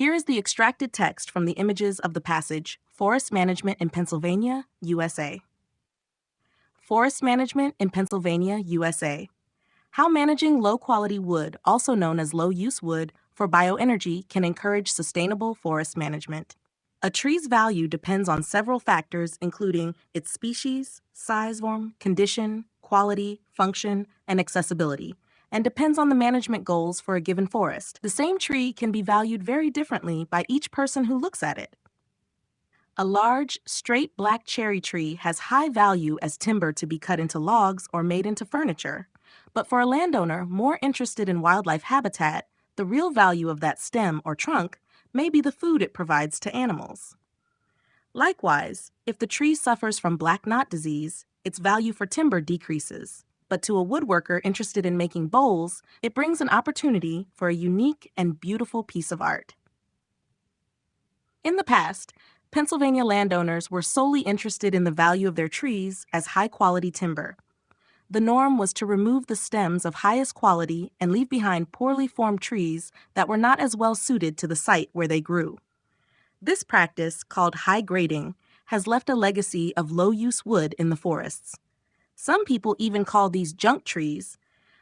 Here is the extracted text from the images of the passage, Forest Management in Pennsylvania, USA. Forest Management in Pennsylvania, USA. How managing low-quality wood, also known as low-use wood, for bioenergy can encourage sustainable forest management. A tree's value depends on several factors including its species, size, form, condition, quality, function, and accessibility, and depends on the management goals for a given forest. The same tree can be valued very differently by each person who looks at it. A large, straight black cherry tree has high value as timber to be cut into logs or made into furniture. But for a landowner more interested in wildlife habitat, the real value of that stem or trunk may be the food it provides to animals. Likewise, if the tree suffers from black knot disease, its value for timber decreases. But to a woodworker interested in making bowls, it brings an opportunity for a unique and beautiful piece of art. In the past, Pennsylvania landowners were solely interested in the value of their trees as high-quality timber. The norm was to remove the stems of highest quality and leave behind poorly formed trees that were not as well suited to the site where they grew. This practice, called high grading, has left a legacy of low-use wood in the forests. Some people even call these junk trees,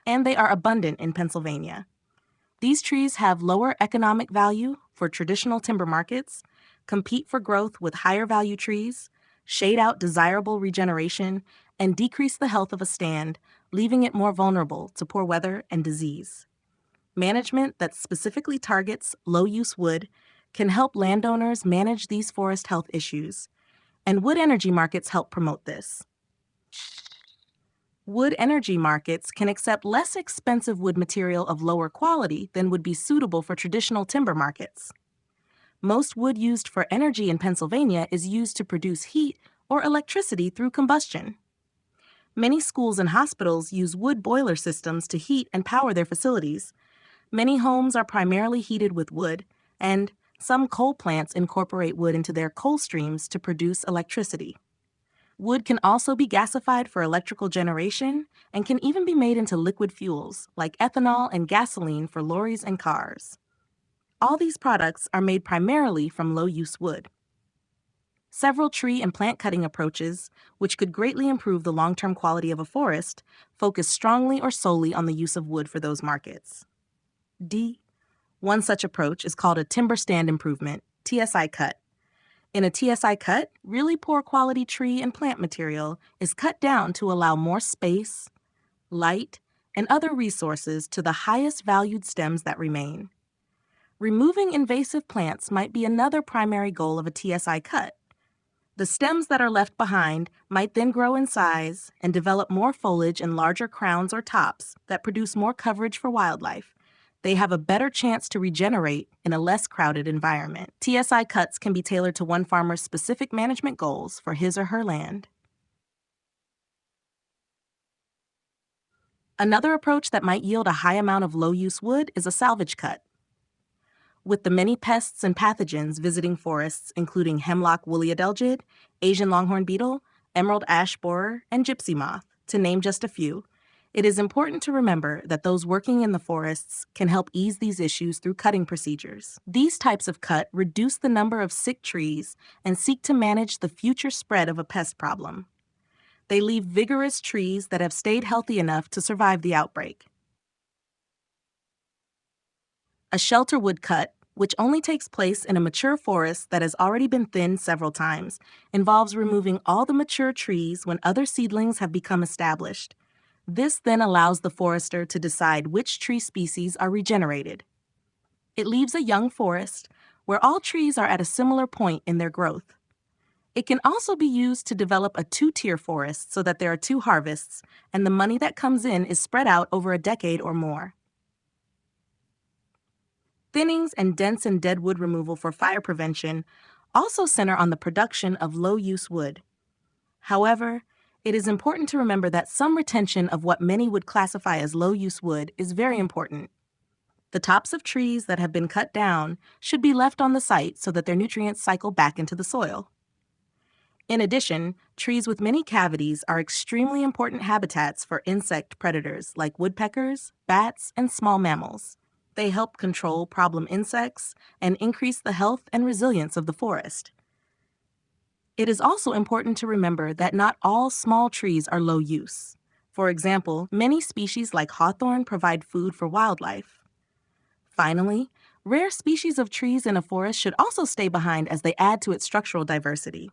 and they are abundant in Pennsylvania. These trees have lower economic value for traditional timber markets, compete for growth with higher value trees, shade out desirable regeneration, and decrease the health of a stand, leaving it more vulnerable to poor weather and disease. Management that specifically targets low-use wood can help landowners manage these forest health issues, and wood energy markets help promote this. Wood energy markets can accept less expensive wood material of lower quality than would be suitable for traditional timber markets. Most wood used for energy in Pennsylvania is used to produce heat or electricity through combustion. Many schools and hospitals use wood boiler systems to heat and power their facilities. Many homes are primarily heated with wood, and some coal plants incorporate wood into their coal streams to produce electricity. Wood can also be gasified for electrical generation and can even be made into liquid fuels like ethanol and gasoline for lorries and cars. All these products are made primarily from low-use wood. Several tree and plant cutting approaches, which could greatly improve the long-term quality of a forest, focus strongly or solely on the use of wood for those markets. D. One such approach is called a timber stand improvement, TSI cut. In a TSI cut, really poor quality tree and plant material is cut down to allow more space, light, and other resources to the highest valued stems that remain. Removing invasive plants might be another primary goal of a TSI cut. The stems that are left behind might then grow in size and develop more foliage and larger crowns or tops that produce more coverage for wildlife. They have a better chance to regenerate in a less crowded environment. TSI cuts can be tailored to one farmer's specific management goals for his or her land. Another approach that might yield a high amount of low-use wood is a salvage cut. With the many pests and pathogens visiting forests, including hemlock woolly adelgid, Asian longhorn beetle, emerald ash borer, and gypsy moth, to name just a few, it is important to remember that those working in the forests can help ease these issues through cutting procedures. These types of cut reduce the number of sick trees and seek to manage the future spread of a pest problem. They leave vigorous trees that have stayed healthy enough to survive the outbreak. A shelter wood cut, which only takes place in a mature forest that has already been thinned several times, involves removing all the mature trees when other seedlings have become established. This then allows the forester to decide which tree species are regenerated. It leaves a young forest where all trees are at a similar point in their growth. It can also be used to develop a two-tier forest so that there are two harvests, and the money that comes in is spread out over a decade or more. Thinnings and dense and dead wood removal for fire prevention also center on the production of low-use wood. However, it is important to remember that some retention of what many would classify as low-use wood is very important. The tops of trees that have been cut down should be left on the site so that their nutrients cycle back into the soil. In addition, trees with many cavities are extremely important habitats for insect predators like woodpeckers, bats, and small mammals. They help control problem insects and increase the health and resilience of the forest. It is also important to remember that not all small trees are low use. For example, many species like hawthorn provide food for wildlife. Finally, rare species of trees in a forest should also stay behind as they add to its structural diversity.